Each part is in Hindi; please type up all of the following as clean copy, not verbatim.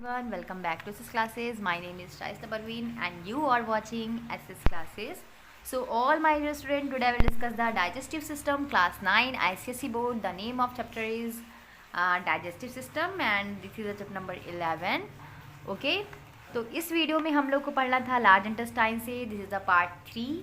Everyone, welcome back to SS Classes. My name is Shaista Parveen and you are watching SS Classes. So all my dear students, today I will discuss the digestive system class 9 ICSE board. The name of chapter is digestive system and this is the chapter number 11. Okay, तो इस वीडियो में हम लोग को पढ़ना था लार्ज इंटेस्टाइन से. दिस इज़ द पार्ट 3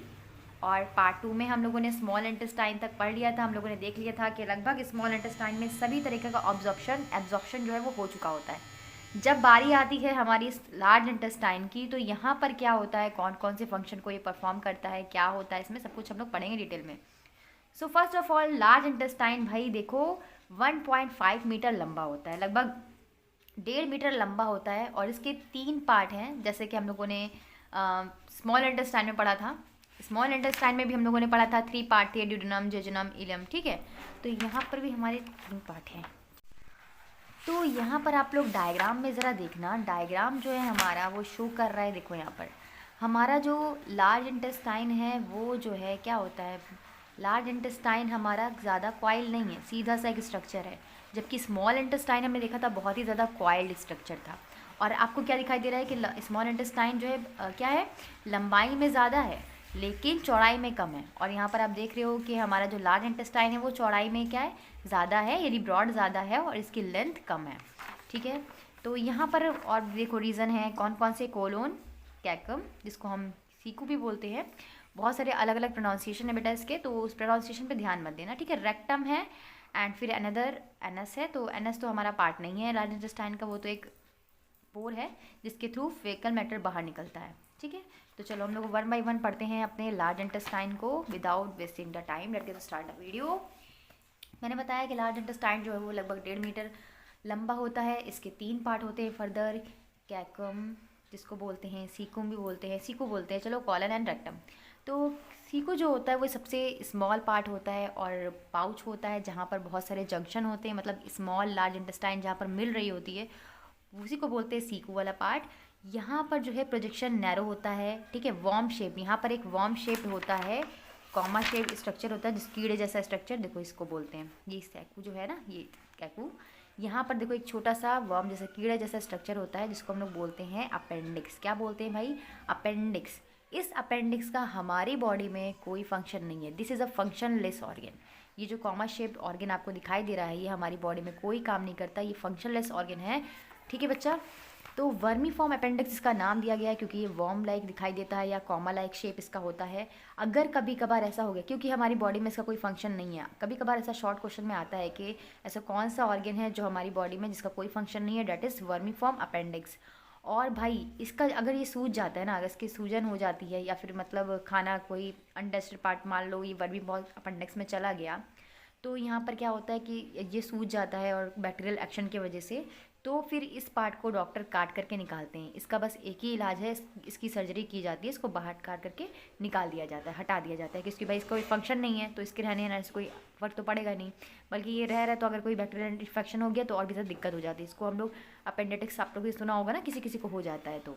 और पार्ट 2 में हम लोगों ने स्मॉल इंटेस्टाइन तक पढ़ लिया था. हम लोगों ने देख लिया था कि लगभग स्मॉल इंटेस्टाइन में सभी तरीके का एब्जॉर्प्शन जो है वो हो चुका होता है. जब बारी आती है हमारी लार्ज इंटेस्टाइन की तो यहाँ पर क्या होता है, कौन कौन से फंक्शन को ये परफॉर्म करता है, क्या होता है, इसमें सब कुछ हम लोग पढ़ेंगे डिटेल में. So first of all large intestine भाई देखो 1.5 मीटर लंबा होता है, लगभग 1.5 मीटर लंबा होता है. और इसके 3 पार्ट हैं, जैसे कि हम लोगों ने स्मॉल इंटेस्टाइन में पढ़ा था. स्मॉल इंटेस्टाइन में भी हम लोगों ने पढ़ा था 3 पार्ट थे, ड्यूडेनम, जेजुनम, इलियम. ठीक है, तो यहाँ पर भी हमारे 3 पार्ट हैं. तो यहाँ पर आप लोग डायग्राम में ज़रा देखना, डायग्राम जो है हमारा वो शो कर रहा है. देखो यहाँ पर हमारा जो लार्ज इंटेस्टाइन है वो जो है क्या होता है, लार्ज इंटेस्टाइन हमारा ज़्यादा कॉइल नहीं है, सीधा सा एक स्ट्रक्चर है. जबकि स्मॉल इंटेस्टाइन हमने देखा था बहुत ही ज़्यादा कॉइल्ड स्ट्रक्चर था. और आपको क्या दिखाई दे रहा है कि स्मॉल इंटेस्टाइन जो है क्या है, लंबाई में ज़्यादा है लेकिन चौड़ाई में कम है. और यहाँ पर आप देख रहे हो कि हमारा जो लार्ज इंटेस्टाइन है वो चौड़ाई में क्या है, ज़्यादा है, यानी ब्रॉड ज़्यादा है और इसकी लेंथ कम है. ठीक है, तो यहाँ पर और देखो रीज़न है कौन कौन से, कोलोन, कैकम, जिसको हम सीकू भी बोलते हैं. बहुत सारे अलग अलग प्रोनाउंसिएशन है बेटा इसके, तो उस प्रोनाउंसिएशन पे ध्यान मत देना. ठीक है, रेक्टम है एंड फिर अनदर एनस है. तो एनस तो हमारा पार्ट नहीं है लार्ज इंटेस्टाइन का, वो तो एक पोर है जिसके थ्रू फेकल मैटर बाहर निकलता है. ठीक है, तो चलो हम लोग 1 बाय 1 पढ़ते हैं अपने लार्ज इंटेस्टाइन को without wasting the time. Let's get start the video. मैंने बताया कि लार्ज इंटेस्टाइन जो है वो लगभग 1.5 मीटर लंबा होता है. इसके 3 पार्ट होते हैं फर्दर, कैकम जिसको बोलते हैं, सीकुम भी बोलते हैं, सीकू बोलते हैं, चलो कॉलन एंड रेक्टम. तो सीकू जो होता है वो सबसे स्मॉल पार्ट होता है और पाउच होता है जहाँ पर बहुत सारे जंक्शन होते हैं, मतलब स्मॉल लार्ज इंटेस्टाइन जहाँ पर मिल रही होती है उसी को बोलते हैं सीकू वाला पार्ट. यहाँ पर जो है प्रोजेक्शन नैरो होता है. ठीक है, वॉर्म शेप, यहाँ पर एक वॉर्म शेप होता है, कॉमा शेप स्ट्रक्चर होता है जिस कीड़े जैसा स्ट्रक्चर, देखो इसको बोलते हैं, ये कैकू जो है ना, ये कैकू. यहाँ पर देखो एक छोटा सा वर्म जैसा कीड़े जैसा स्ट्रक्चर होता है जिसको हम लोग बोलते हैं अपेंडिक्स. क्या बोलते हैं भाई, अपेंडिक्स. इस अपेंडिक्स का हमारी बॉडी में कोई फंक्शन नहीं है. This is a functionless organ. ये जो कॉमा शेप्ड ऑर्गन आपको दिखाई दे रहा है ये हमारी बॉडी में कोई काम नहीं करता, ये फंक्शनलेस ऑर्गन है. ठीक है बच्चा, तो वर्मी फॉर्म अपेंडिक्स इसका नाम दिया गया है क्योंकि ये वॉर्म लाइक दिखाई देता है या कॉमा लाइक शेप इसका होता है. अगर कभी कभार ऐसा हो गया, क्योंकि हमारी बॉडी में इसका कोई फंक्शन नहीं है, कभी कभार ऐसा शॉर्ट क्वेश्चन में आता है कि ऐसा कौन सा ऑर्गन है जो हमारी बॉडी में जिसका कोई फंक्शन नहीं है, that is vermi form appendix. और भाई इसका अगर ये सूज जाता है ना, अगर इसकी सूजन हो जाती है या फिर मतलब खाना कोई अनडाइजेस्टेड पार्ट मान लो ये वर्मी फॉर्म अपेंडिक्स में चला गया, तो यहाँ पर क्या होता है कि ये सूज जाता है और बैक्टीरियल एक्शन की वजह से, तो फिर इस पार्ट को डॉक्टर काट करके निकालते हैं. इसका बस एक ही इलाज है, इसकी सर्जरी की जाती है, इसको बाहर काट करके निकाल दिया जाता है, हटा दिया जाता है, क्योंकि भाई इसका कोई फंक्शन नहीं है तो इसके रहने ना से कोई फर्क तो पड़ेगा नहीं, बल्कि ये रह रहा है तो अगर कोई बैक्टीरियल इन्फेक्शन हो गया तो और भी ज़्यादा दिक्कत हो जाती है. इसको हम लोग अपेंडिटिक्स, आप लोग भी सुना होगा ना, किसी किसी को हो जाता है. तो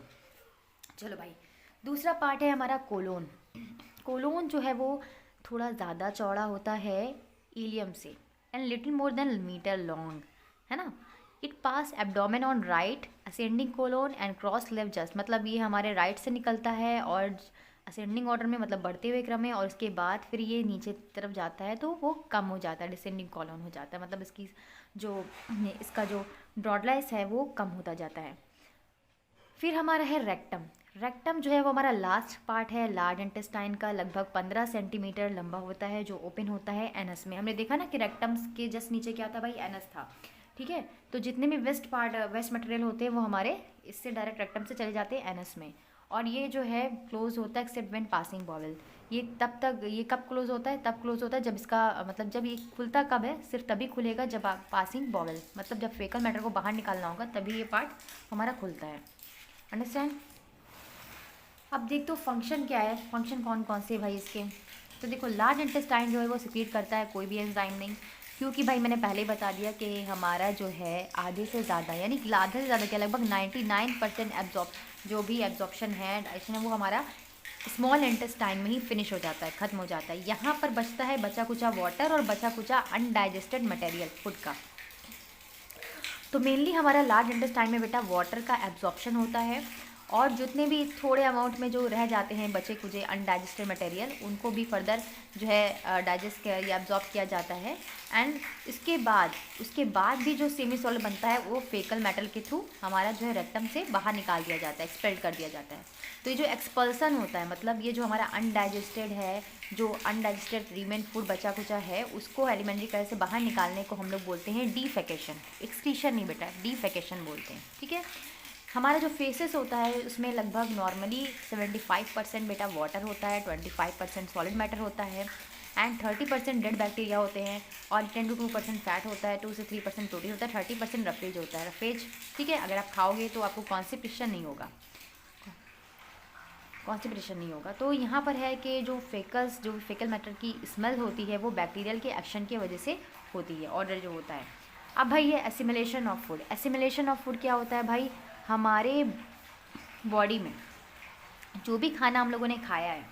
चलो भाई, दूसरा पार्ट है हमारा कोलोन. कोलोन जो है वो थोड़ा ज़्यादा चौड़ा होता है इलियम से and little more than metre long, है ना. It pass abdomen on right ascending colon and cross left just, मतलब ये हमारे राइट से निकलता है और असेंडिंग ऑर्डर में, मतलब बढ़ते हुए क्रम में, और उसके बाद फिर ये नीचे तरफ जाता है तो वो कम हो जाता है, डिसेंडिंग कोलोन हो जाता है, मतलब इसका जो ब्रॉडलाइस है वो कम होता जाता है. फिर हमारा है रेक्टम. रेक्टम जो है वो हमारा लास्ट पार्ट है लार्ज इंटेस्टाइन का, लगभग 15 सेंटीमीटर लंबा होता है, जो ओपन होता है एनस में. हमने देखा ना कि रेक्टम के जस्ट नीचे क्या था भाई, एनस था. ठीक है, तो जितने भी वेस्ट मटेरियल होते हैं वो हमारे इससे डायरेक्ट रेक्टम से चले जाते हैं एनस में. और ये जो है क्लोज होता है एक्सेप्ट व्हेन पासिंग बॉवल. ये कब क्लोज होता है, तब क्लोज होता है जब इसका मतलब जब ये खुलता कब है, सिर्फ तभी खुलेगा जब आप पासिंग बॉवल, मतलब जब फेकल मैटर को बाहर निकालना होगा तभी ये पार्ट हमारा खुलता है. अंडरस्टैंड. अब देख तो फंक्शन क्या है, फंक्शन कौन कौन से भाई इसके. तो देखो लार्ज इंटेस्टाइन जो है वो सिक्रीट करता है कोई भी एंजाइम नहीं, क्योंकि भाई मैंने पहले ही बता दिया कि हमारा जो है आधे से ज़्यादा, यानी आधे से ज़्यादा क्या, लगभग 99% जो भी एब्जॉर्प्शन है, डाइजेशन है, वो हमारा स्मॉल इंटेस्टाइन में ही फिनिश हो जाता है, ख़त्म हो जाता है. यहाँ पर बचता है बचा कुचा वाटर और बचा कुचा अनडाइजेस्टेड मटेरियल फूड का. तो मेनली हमारा लार्ज इंटेस्टाइन में बेटा वाटर का एब्जॉर्प्शन होता है, और जितने भी थोड़े अमाउंट में जो रह जाते हैं बचे कुचे अनडाइजेस्टेड मटेरियल, उनको भी फर्दर जो है डाइजेस्ट किया या एब्जॉर्ब किया जाता है। एंड उसके बाद भी जो सेमी सॉलिड बनता है वो फेकल मेटल के थ्रू हमारा जो है रेक्टम से बाहर निकाल दिया जाता है, एक्सपेल कर दिया जाता है। तो ये जो एक्सपल्सन होता है, मतलब ये जो हमारा अनडाइजेस्टेड है, जो अनडाइजेस्टेड रिमेन फूड बचा कुचा है, उसको एलिमेंट्री कलर से बाहर निकालने को हम लोग बोलते हैं डीफेकेशन। एक्सक्रीशन नहीं बेटा, डीफेकेशन बोलते हैं, ठीक है। हमारा जो फेसेस होता है उसमें लगभग नॉर्मली 75% बेटा वाटर होता है, 25% सॉलिड मैटर होता है, एंड 30% डेड बैक्टीरिया होते हैं, और 10 to 2% फैट होता है, 2 से 3% प्रोटीन होता है, 30% रफेज होता है। रफेज, ठीक है, अगर आप खाओगे तो आपको कॉन्स्टिपेशन नहीं होगा, तो यहाँ पर है कि जो फेकल मैटर की स्मेल होती है वो बैक्टीरियल के एक्शन की वजह से होती है, ऑर्डर जो होता है। अब भाई ये assimilation of food, assimilation of food क्या होता है भाई, हमारे बॉडी में जो भी खाना हम लोगों ने खाया है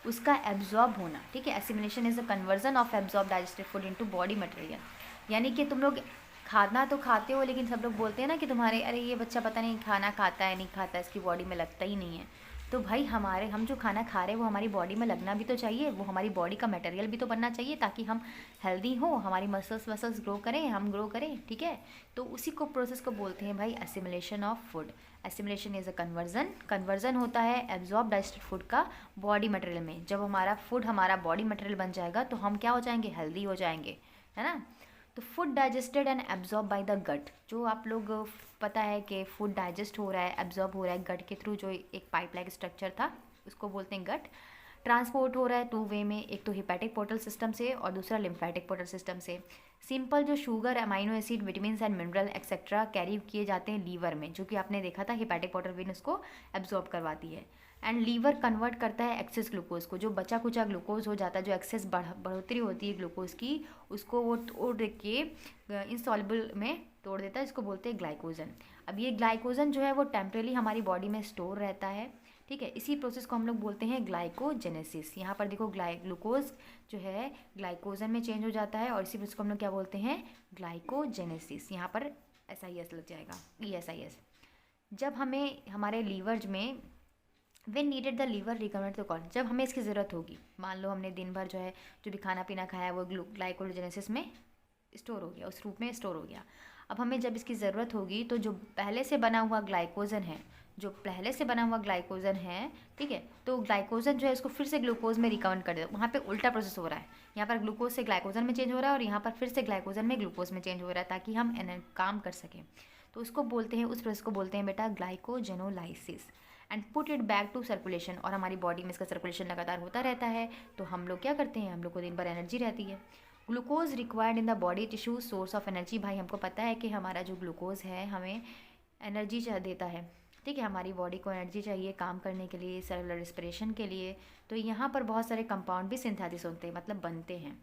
उसका एब्जॉर्ब होना, ठीक है। Assimilation is the conversion of absorb digested food into body material. यानी कि तुम लोग खाना तो खाते हो, लेकिन सब लोग बोलते हैं ना कि तुम्हारे अरे ये बच्चा पता नहीं खाना खाता है नहीं खाता, इसकी बॉडी में लगता ही नहीं है। तो भाई हम जो खाना खा रहे हैं वो हमारी बॉडी में लगना भी तो चाहिए, वो हमारी बॉडी का मटेरियल भी तो बनना चाहिए, ताकि हम हेल्दी हो, हमारी मसल्स ग्रो करें, हम ग्रो करें, ठीक है। तो उसी को प्रोसेस को बोलते हैं भाई assimilation of food. Assimilation is a conversion होता है एब्जॉर्ब डाइजेस्टेड फूड का बॉडी मटेरियल में। जब हमारा फूड हमारा बॉडी मटेरियल बन जाएगा तो हम क्या हो जाएंगे, हेल्दी हो जाएंगे, है ना। तो food digested and absorb by the gut, जो आप लोग पता है कि फूड डाइजेस्ट हो रहा है, एब्जॉर्ब हो रहा है गट के थ्रू, जो एक पाइप लाइक स्ट्रक्चर था उसको बोलते हैं गट। ट्रांसपोर्ट हो रहा है 2 वे में, एक तो हिपैटिक पोर्टल सिस्टम से और दूसरा लिम्फेटिक पोर्टल सिस्टम से। सिंपल जो sugar, amino acid, vitamin and mineral etcetera carry किए जाते हैं लीवर में, जो कि आपने देखा था हिपैटिक पोर्टल वेन उसको एब्जॉर्ब करवाती है। एंड लीवर कन्वर्ट करता है एक्सेस ग्लूकोज को, जो बचा कुचा ग्लूकोज हो जाता है, जो एक्सेस बढ़ोतरी होती है ग्लूकोज की, उसको वो तोड़ के इंसॉल्युबल में तोड़ देता है, इसको बोलते हैं ग्लाइकोजन। अब ये ग्लाइकोजन जो है वो टेम्परेली हमारी बॉडी में स्टोर रहता है, ठीक है। इसी प्रोसेस को हम लोग बोलते हैं ग्लाइकोजेनेसिस। यहाँ पर देखो ग्लूकोज जो है ग्लाइकोजन में चेंज हो जाता है, और इसी प्रोसेस को हम लोग क्या बोलते हैं, ग्लाइकोजेनेसिस। यहाँ पर SIS लग जाएगा, ESIS। जब हमें हमारे लीवर में when needed the liver reconvert the call, जब हमें इसकी ज़रूरत होगी, मान लो हमने दिन भर जो है जो भी खाना पीना खाया है वो ग्लाइकोजेनेसिस में स्टोर हो गया, उस रूप में स्टोर हो गया। अब हमें जब इसकी ज़रूरत होगी तो जो पहले से बना हुआ ग्लाइकोजन है, ठीक है, तो ग्लाइकोजन जो है इसको फिर से ग्लूकोज में रिकन्वर्ट कर देता है। वहाँ पे उल्टा प्रोसेस हो रहा है, यहाँ पर ग्लूकोज से ग्लाइकोजन में चेंज हो रहा है और यहाँ पर फिर से ग्लाइकोजन में ग्लूकोज में चेंज हो रहा है, ताकि हम काम कर सकें। तो उसको बोलते हैं, उस प्रोसेस को बोलते हैं बेटा glycogenolysis. And put it back to circulation, और हमारी बॉडी में इसका सर्कुलेशन लगातार होता रहता है। तो हम लोग क्या करते हैं, हम लोग को दिन भर एनर्जी रहती है। Glucose required in the body tissue source of energy, भाई हमको पता है कि हमारा जो ग्लूकोज है हमें एनर्जी देता है, ठीक है। हमारी बॉडी को एनर्जी चाहिए काम करने के लिए, सेलुलर रिस्पिरेशन के लिए। तो यहाँ पर बहुत सारे कंपाउंड भी सिंथेसिस होते हैं, मतलब बनते हैं।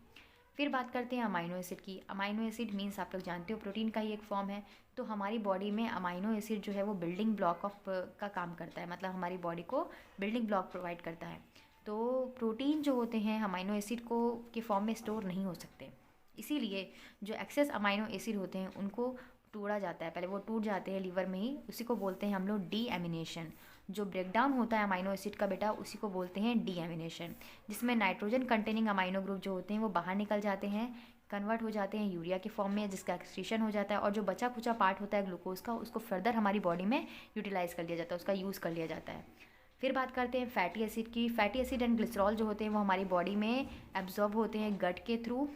फिर बात करते हैं अमाइनो एसिड की। अमाइनो एसिड मीन्स आप लोग जानते हो प्रोटीन का ही एक फॉर्म है। तो हमारी बॉडी में अमाइनो एसिड जो है वो बिल्डिंग ब्लॉक का काम करता है, मतलब हमारी बॉडी को बिल्डिंग ब्लॉक प्रोवाइड करता है। तो प्रोटीन जो होते हैं अमाइनो एसिड को के फॉर्म में स्टोर नहीं हो सकते, इसीलिए जो एक्सेस अमाइनो एसिड होते हैं उनको तोड़ा जाता है, पहले वो टूट जाते हैं लीवर में ही, उसी को बोलते हैं हम लोग डीएमिनेशन। जो ब्रेकडाउन होता है अमाइनो एसिड का बेटा उसी को बोलते हैं डीएमिनेशन, जिसमें नाइट्रोजन कंटेनिंग अमाइनो ग्रुप जो होते हैं वो बाहर निकल जाते हैं, कन्वर्ट हो जाते हैं यूरिया के फॉर्म में, जिसका एक्सक्रीशन हो जाता है, और जो बचा कुचा पार्ट होता है ग्लूकोज का उसको फर्दर हमारी बॉडी में यूटिलाइज़ कर लिया जाता है, उसका यूज़ कर लिया जाता है। फिर बात करते हैं फैटी एसिड की। फैटी एसिड एंड ग्लिसरॉल जो होते हैं वो हमारी बॉडी में एब्जॉर्ब होते हैं गट के थ्रू,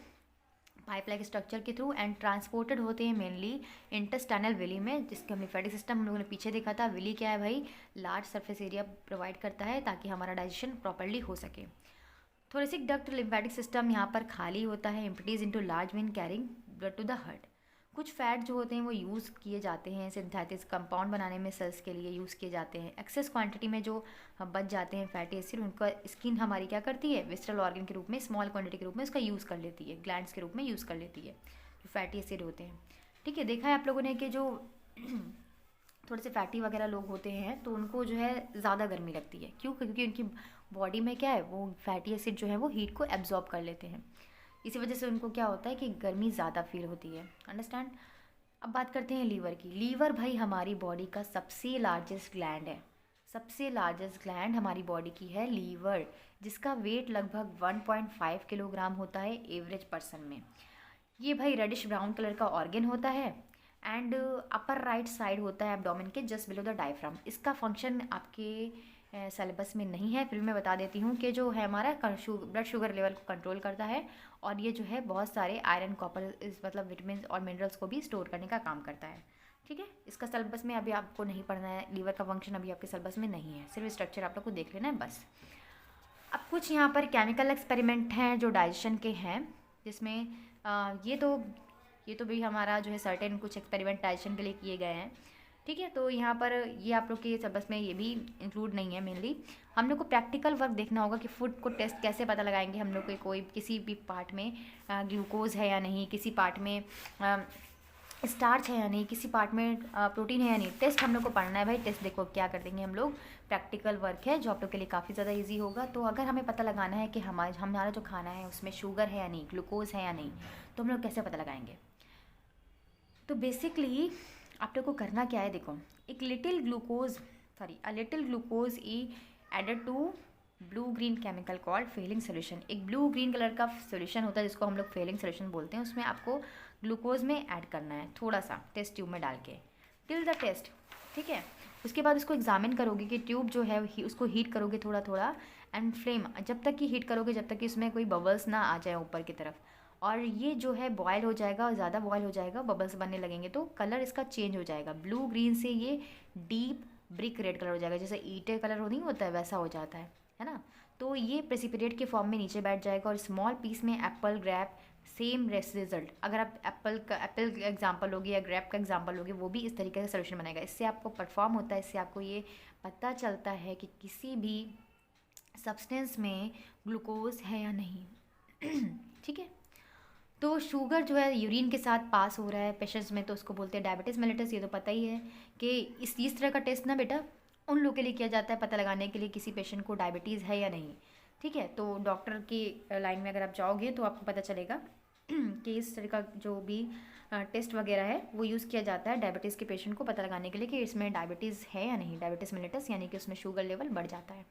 पाइप लाइक स्ट्रक्चर के थ्रू, एंड ट्रांसपोर्टेड होते हैं मेनली इंटेस्टाइनल विली में, जिसके हम लिम्फेटिक सिस्टम हम लोगों ने पीछे देखा था। विली क्या है भाई, लार्ज सरफेस एरिया प्रोवाइड करता है ताकि हमारा डाइजेशन प्रॉपर्ली हो सके। थोरेसिक डक्ट लिम्फेटिक सिस्टम यहाँ पर खाली होता है, empties into large vein carrying blood to the heart. कुछ फैट जो होते हैं वो यूज़ किए जाते हैं सिंथेटिक कंपाउंड बनाने में, सेल्स के लिए यूज़ किए जाते हैं। एक्सेस क्वांटिटी में जो बच जाते हैं फैटी एसिड, उनका स्किन हमारी क्या करती है, विस्ट्रल ऑर्गन के रूप में स्मॉल क्वांटिटी के रूप में उसका यूज़ कर लेती है, ग्लैंड्स के रूप में यूज़ कर लेती है जो फैटी एसिड होते हैं, ठीक है। देखा है आप लोगों ने कि जो थोड़े से फैटी वगैरह लोग होते हैं तो उनको जो है ज़्यादा गर्मी लगती है, क्यों, क्योंकि उनकी बॉडी में क्या है, वो फैटी एसिड जो है वो हीट को एब्जॉर्ब कर लेते हैं, इसी वजह से उनको क्या होता है कि गर्मी ज़्यादा फील होती है, अंडरस्टैंड। अब बात करते हैं लीवर की। लीवर भाई हमारी बॉडी का सबसे लार्जेस्ट ग्लैंड है। सबसे लार्जेस्ट ग्लैंड हमारी बॉडी की है लीवर, जिसका वेट लगभग 1.5 किलोग्राम होता है एवरेज पर्सन में। ये भाई रेडिश ब्राउन कलर का ऑर्गन होता है एंड अपर राइट साइड होता है एब्डोमेन के जस्ट बिलो द डायफ्राम। इसका फंक्शन आपके सिलेबस में नहीं है, फिर मैं बता देती हूँ कि जो है हमारा ब्लड शुगर लेवल को कंट्रोल करता है और ये जो है बहुत सारे आयरन कॉपर इस मतलब विटामिन और मिनरल्स को भी स्टोर करने का काम करता है। ठीक है, इसका सिलेबस में अभी आपको नहीं पढ़ना है, लीवर का फंक्शन अभी आपके सिलेबस में नहीं है, सिर्फ स्ट्रक्चर आप लोग को देख लेना है बस। अब कुछ यहाँ पर केमिकल एक्सपेरिमेंट हैं जो डाइजेशन के हैं, जिसमें ये तो भी हमारा जो है सर्टेन कुछ एक्सपेरिमेंट डाइजेशन के लिए किए गए हैं। ठीक है, तो यहाँ पर ये आप लोग के सिलेबस में ये भी इंक्लूड नहीं है। मेनली हम लोग को प्रैक्टिकल वर्क देखना होगा कि फूड को टेस्ट कैसे पता लगाएंगे हम लोग के कोई किसी भी पार्ट में ग्लूकोज है या नहीं, किसी पार्ट में स्टार्च है या नहीं, किसी पार्ट में प्रोटीन है या नहीं। टेस्ट हम लोग को पढ़ना है भाई। टेस्ट देखो क्या कर देंगे हम लोग, प्रैक्टिकल वर्क है जो आप लोग के लिए काफ़ी ज़्यादा इजी होगा। तो अगर हमें पता लगाना है कि हमारा जो खाना है उसमें शुगर है या नहीं, ग्लूकोज है या नहीं, तो हम लोग कैसे पता लगाएंगे। तो बेसिकली आप लोग को करना क्या है, देखो a little glucose is added to blue green chemical called Fehling solution. एक ब्लू ग्रीन कलर का सोल्यूशन होता है जिसको हम लोग फेलिंग सोल्यूशन बोलते हैं। उसमें आपको ग्लूकोज में ऐड करना है थोड़ा सा टेस्ट ट्यूब में डाल के टिल द टेस्ट। ठीक है, उसके बाद उसको एग्जामिन करोगे कि ट्यूब जो है उसको हीट करोगे थोड़ा थोड़ा एंड फ्लेम जब तक कि हीट करोगे जब तक कि उसमें कोई बबल्स ना आ जाए ऊपर की तरफ। और ये जो है बॉयल हो जाएगा और ज़्यादा बॉयल हो जाएगा, बबल्स बनने लगेंगे तो कलर इसका चेंज हो जाएगा। ब्लू ग्रीन से ये डीप ब्रिक रेड कलर हो जाएगा, जैसे ईंटे कलर नहीं होता है वैसा हो जाता है ना। तो ये प्रेसिपिटेट के फॉर्म में नीचे बैठ जाएगा और स्मॉल पीस में एप्पल ग्रैप सेम रिजल्ट। अगर आप एप्पल का एग्जाम्पल लोगे या ग्रैप का एग्जाम्पल लोगे वो भी इस तरीके से सोल्यूशन बनेगा। इससे आपको परफॉर्म होता है, इससे आपको ये पता चलता है कि किसी भी सब्सटेंस में ग्लूकोज है या नहीं। ठीक है, तो शुगर जो है यूरिन के साथ पास हो रहा है पेशेंट्स में तो उसको बोलते हैं डायबिटीज़ मेलिटस। ये तो पता ही है कि इस तरह का टेस्ट ना बेटा उन लोगों के लिए किया जाता है पता लगाने के लिए किसी पेशेंट को डायबिटीज़ है या नहीं। ठीक है, तो डॉक्टर की लाइन में अगर आप जाओगे तो आपको पता चलेगा कि इस तरह का जो भी टेस्ट वगैरह है वो यूज़ किया जाता है डायबिटीज़ के पेशेंट को पता लगाने के लिए कि इसमें डायबिटीज़ है या नहीं, डायबिटीज़ मेलिटस, यानी कि उसमें शुगर लेवल बढ़ जाता है।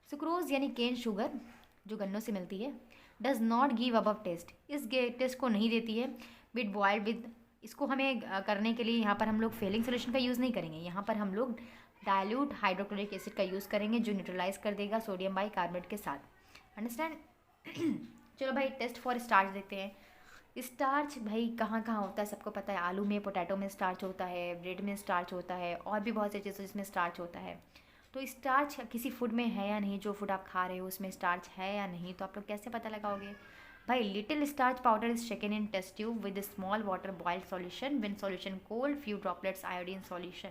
सुक्रोज यानी केन शुगर जो गन्नों से मिलती है does not give above test, इस टेस्ट को नहीं देती है विद बॉयल्ड विद। इसको हमें करने के लिए यहाँ पर हम लोग फेलिंग सोल्यूशन का यूज़ नहीं करेंगे, यहाँ पर हम लोग डाइल्यूट हाइड्रोक्लोरिक एसिड का यूज़ करेंगे जो न्यूट्रलाइज कर देगा सोडियम बाइकार्बोनेट के साथ। अंडरस्टैंड। चलो भाई टेस्ट फॉर स्टार्च देखते हैं। स्टार्च भाई कहाँ कहाँ होता है सबको पता है, आलू में पोटैटो में स्टार्च होता है, ब्रेड में स्टार्च होता है और भी बहुत सी चीज़ें जिसमें स्टार्च होता है। तो स्टार्च किसी फूड में है या नहीं, जो फूड आप खा रहे हो उसमें स्टार्च है या नहीं, तो आप लोग कैसे पता लगाओगे भाई। Little starch powder is shaken in test tube with small water boiled solution when solution cold few droplets iodine solution.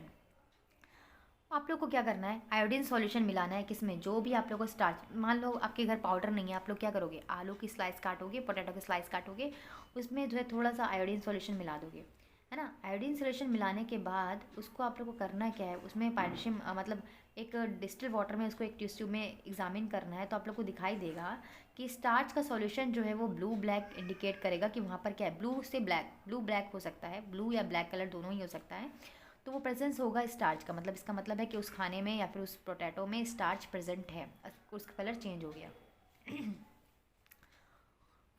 आप लोग को क्या करना है, आयोडीन सॉल्यूशन मिलाना है किसमें, जो भी आप लोग को स्टार्च, मान लो आपके घर पाउडर नहीं है, आप लोग क्या करोगे, आलू की स्लाइस काटोगे, पोटैटो की स्लाइस काटोगे, उसमें जो है थोड़ा सा आयोडीन सॉल्यूशन मिला दोगे, है ना। आयोडीन सॉल्यूशन मिलाने के बाद उसको आप लोग को करना क्या है, उसमें पोटेशियम मतलब एक डिस्टिल वाटर में उसको एक टेस्ट ट्यूब में एग्जामिन करना है। तो आप लोग को दिखाई देगा कि स्टार्च का सॉल्यूशन जो है वो ब्लू ब्लैक इंडिकेट करेगा कि वहाँ पर क्या है, ब्लू से ब्लैक, ब्लू ब्लैक हो सकता है, ब्लू या ब्लैक कलर दोनों ही हो सकता है। तो वो प्रेजेंस होगा स्टार्च का, मतलब इसका मतलब है कि उस खाने में या फिर उस पोटैटो में स्टार्च प्रेजेंट है, उसका कलर चेंज हो गया।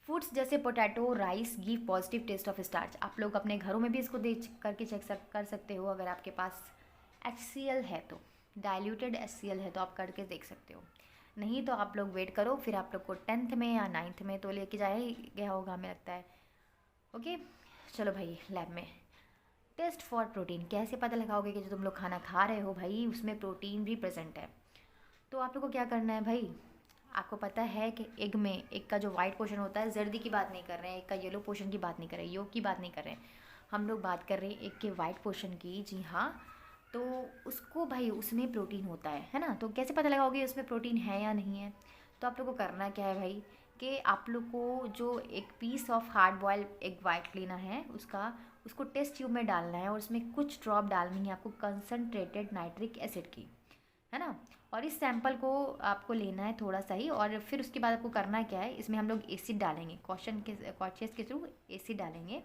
फूड्स जैसे potato rice give positive test of starch. आप लोग अपने घरों में भी इसको देख करके चेक कर सकते हो, अगर आपके पास HCl है तो, डाइल्यूटेड HCl है तो आप करके देख सकते हो, नहीं तो आप लोग वेट करो, फिर आप लोग को 10th में या 9th में तो लेके जाया ही गया होगा हमें लगता है। ओके चलो भाई लैब में टेस्ट फॉर प्रोटीन कैसे पता लगाओगे कि जो तुम लोग खाना खा रहे हो भाई उसमें प्रोटीन भी प्रेजेंट है। तो आप लोग को क्या करना है भाई, आपको पता है कि एग में, एग का जो वाइट पोर्शन होता है, जर्दी की बात नहीं कर रहे हैं, एग का येलो पोर्शन की बात नहीं कर रहे हैं, योग की बात नहीं कर रहे हैं, हम लोग बात कर रहे हैं एग के वाइट पोर्शन की। जी हाँ, तो उसको भाई उसमें प्रोटीन होता है ना। तो कैसे पता लगाओगे उसमें प्रोटीन है या नहीं है, तो आप लोग को करना क्या है भाई कि आप लोग को जो एक piece of hard boil egg white लेना है उसको टेस्ट ट्यूब में डालना है और उसमें कुछ ड्रॉप डालनी है आपको कंसनट्रेटेड नाइट्रिक एसिड की, है ना। और इस सैंपल को आपको लेना है थोड़ा सा ही, और फिर उसके बाद आपको करना क्या है, इसमें हम लोग एसिड डालेंगे, कॉशियस के थ्रू एसिड डालेंगे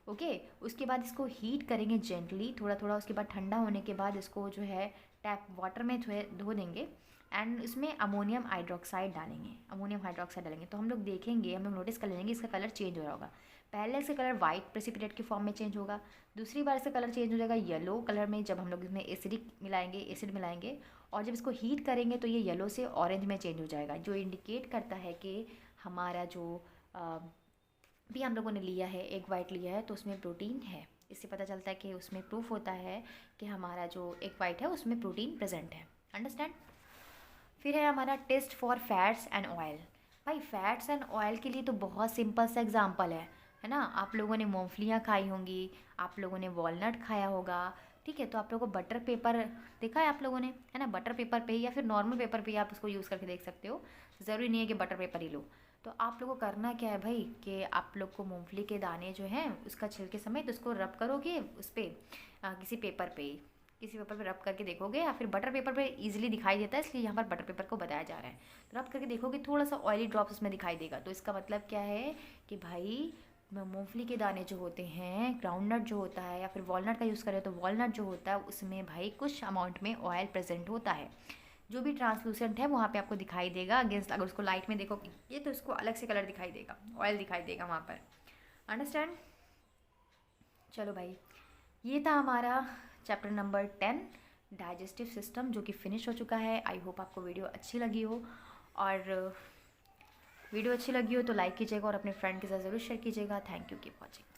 ओके। उसके बाद इसको हीट करेंगे जेंटली थोड़ा थोड़ा, उसके बाद ठंडा होने के बाद इसको जो है टैप वाटर में धो देंगे एंड इसमें अमोनियम हाइड्रोक्साइड डालेंगे, अमोनियम हाइड्रोक्साइड डालेंगे तो हम लोग देखेंगे, हम लोग नोटिस कर लेंगे इसका कलर चेंज हो रहा होगा। पहले इसका कलर वाइट प्रेसिपिटेट के फॉर्म में चेंज होगा, दूसरी बार इसका कलर चेंज हो जाएगा येलो कलर में जब हम लोग इसमें एसिड मिलाएंगे, और जब इसको हीट करेंगे तो ये येलो से ऑरेंज में चेंज हो जाएगा, जो इंडिकेट करता है कि हमारा जो भी हम लोगों ने लिया है, एग वाइट लिया है तो उसमें प्रोटीन है। इससे पता चलता है कि उसमें प्रूफ होता है कि हमारा जो एग वाइट है उसमें प्रोटीन प्रेजेंट है। अंडरस्टैंड। फिर है हमारा test for fats and oil. भाई फैट्स एंड ऑयल के लिए तो बहुत सिंपल सा एग्जांपल है ना। आप लोगों ने मूंगफलियाँ खाई होंगी, आप लोगों ने वॉलनट खाया होगा, ठीक है। तो आप लोगों को बटर पेपर देखा है आप लोगों ने, है ना। बटर पेपर पे या फिर नॉर्मल पेपर पे आप उसको यूज़ करके देख सकते हो, ज़रूरी नहीं है कि बटर पेपर ही लो। तो आप लोगों को करना क्या है भाई कि आप लोग को मूंगफली के दाने जो हैं उसका छिलके समेत उसको रब करोगे उस पर किसी पेपर पे रब करके देखोगे, या फिर बटर पेपर पे इजीली दिखाई देता है इसलिए यहाँ पर बटर पेपर को बताया जा रहा है। तो रब करके देखोगे थोड़ा सा ऑयली ड्रॉप्स उसमें दिखाई देगा, तो इसका मतलब क्या है कि भाई मूंगफली के दाने जो होते हैं, ग्राउंडनट जो होता है, या फिर वॉलनट का यूज़ करें तो वॉलनट जो होता है उसमें भाई कुछ अमाउंट में ऑयल प्रेजेंट होता है, जो भी ट्रांसलूसेंट है वहाँ पे आपको दिखाई देगा अगेंस्ट। अगर उसको लाइट में देखोगे ये तो इसको अलग से कलर दिखाई देगा, ऑयल दिखाई देगा वहाँ पर। अंडरस्टैंड। चलो भाई, ये था हमारा चैप्टर नंबर 10 डाइजेस्टिव सिस्टम, जो कि फिनिश हो चुका है। आई होप आपको वीडियो अच्छी लगी हो, और वीडियो अच्छी लगी हो तो लाइक कीजिएगा और अपने फ्रेंड के साथ ज़रूर शेयर कीजिएगा। Thank you, keep watching.